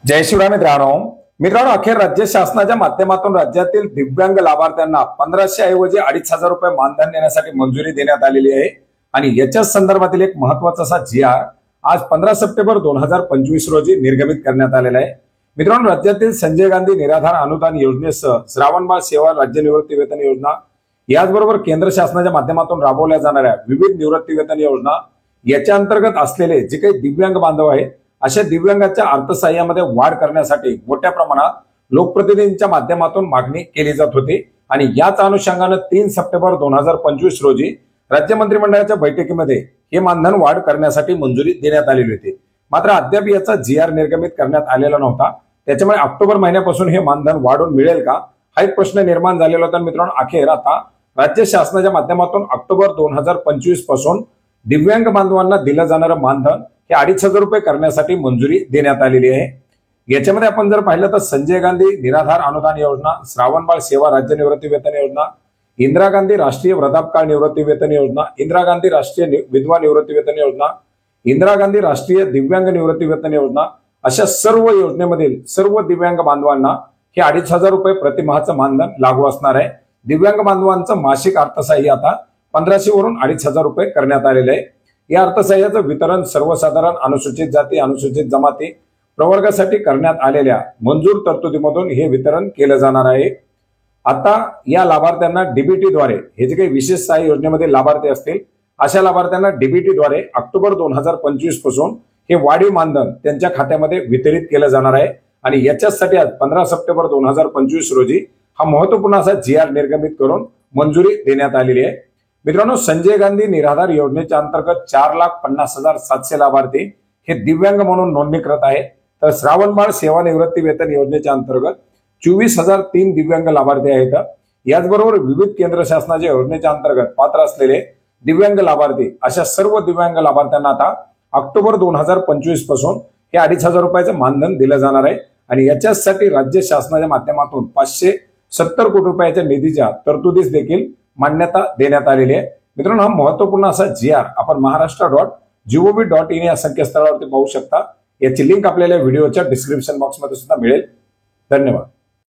जय शिवराय मित्रांनो अखेर राज्य शासनाच्या माध्यमातून राज्यातील दिव्यांग लाभार्थ्यांना 1500 ऐवजी 2500 रुपये मानधन देण्यासाठी मंजुरी देण्यात आलेली आहे। आणि याच्याच संदर्भातील एक महत्त्वाचा असा जीआर आज 15 सप्टेंबर 2025 रोजी निर्गमित करण्यात आलेला आहे। मित्रांनो, राज्यातील संजय गांधी निराधार अनुदान योजनेसह श्रावणबाळ सेवा राज्य निवृत्ती वेतन योजना, याचबरोबर केंद्र शासनाच्या माध्यमातून राबवल्या जाणाऱ्या विविध निवृत्ती वेतन योजना याच्या अंतर्गत असलेले जे काही दिव्यांग बांधव आहेत अशा दिव्यांगाच्या अर्थसहाय्यामध्ये वाढ करण्यासाठी मोठ्या प्रमाणात लोकप्रतिनिधींच्या माध्यमातून मागणी केली जात होती। आणि याच अनुषंगाने 3 सप्टेंबर 2025 रोजी राज्य मंत्रिमंडळाच्या बैठकीमध्ये हे मानधन वाढ करण्यासाठी मंजुरी देण्यात आलेली होती। मात्र अद्याप याचा जीआर निर्गमित करण्यात आलेला नव्हता। त्याच्यामुळे ऑक्टोबर महिन्यापासून हे मानधन वाढून मिळेल का हा एक प्रश्न निर्माण झालेला होता। मित्रांनो, अखेर आता राज्य शासनाच्या माध्यमातून ऑक्टोबर 2025 पासून दिव्यांग बांधवांना दिलं जाणारं मानधन हे 2500 रुपये करण्यासाठी मंजुरी देण्यात आलेली आहे। याच्यामध्ये आपण जर पाहिलं तर संजय गांधी निराधार अनुदान योजना, श्रावणबाळ सेवा राज्य निवृत्ती वेतन योजना, इंदिरा गांधी राष्ट्रीय वृद्धापकाळ निवृत्ती वेतन योजना, इंदिरा गांधी राष्ट्रीय विधवा निवृत्ती वेतन योजना, इंदिरा गांधी राष्ट्रीय दिव्यांग निवृत्ती वेतन योजना, अशा सर्व योजनेमधील सर्व दिव्यांग बांधवांना हे 2500 रुपये प्रतिमाहाचं मानधन लागू असणार आहे। दिव्यांग बांधवांचं मासिक अर्थसहाय्य आता 1500 वरून 2500 रुपये करण्यात आलेले आहे। या अर्थसहाय्याचं वितरण सर्वसाधारण अनुसूचित जाती, अनुसूचित जमाती प्रवर्गासाठी करण्यात आलेल्या मंजूर तरतुदीमधून हे वितरण केलं जाणार आहे। आता या लाभार्थ्यांना डीबीटीद्वारे, हे जे काही विशेष सहाय्य योजनेमध्ये लाभार्थी असतील अशा लाभार्थ्यांना डीबीटीद्वारे ऑक्टोबर 2025 पासून हे वाढीव मानधन त्यांच्या खात्यामध्ये वितरित केलं जाणार आहे। आणि याच्यासाठी आज 15 सप्टेंबर 2025 रोजी हा महत्त्वपूर्ण असा जीआर निर्गमित करून मंजुरी देण्यात आलेली आहे। मित्रांनो, संजय गांधी निराधार योजनेच्या अंतर्गत 4,50,700 लाभार्थी हे दिव्यांग म्हणून नोंदणीकृत आहे। तर श्रावणबाळ सेवा निवृत्ती वेतन योजनेच्या अंतर्गत 24,003 दिव्यांग लाभार्थी आहेत। याचबरोबर विविध केंद्र शासनाच्या योजनेच्या अंतर्गत पात्र असलेले दिव्यांग लाभार्थी अशा सर्व दिव्यांग लाभार्थ्यांना आता ऑक्टोबर 2025 पासून हे 2500 रुपयाचं मानधन दिलं जाणार आहे। आणि याच्यासाठी राज्य शासनाच्या माध्यमातून 570 कोटी रुपयाच्या निधीच्या तरतुदीस देखील मान्यता देण्यात आलेली आहे। मित्रांनो, हा महत्त्वपूर्ण असा जीआर आपण महाराष्ट्र.gov.in या संकेतस्थळावरती पाहू शकता। याची लिंक आपल्याला व्हिडिओच्या डिस्क्रिप्शन बॉक्समध्ये सुद्धा मिळेल। धन्यवाद।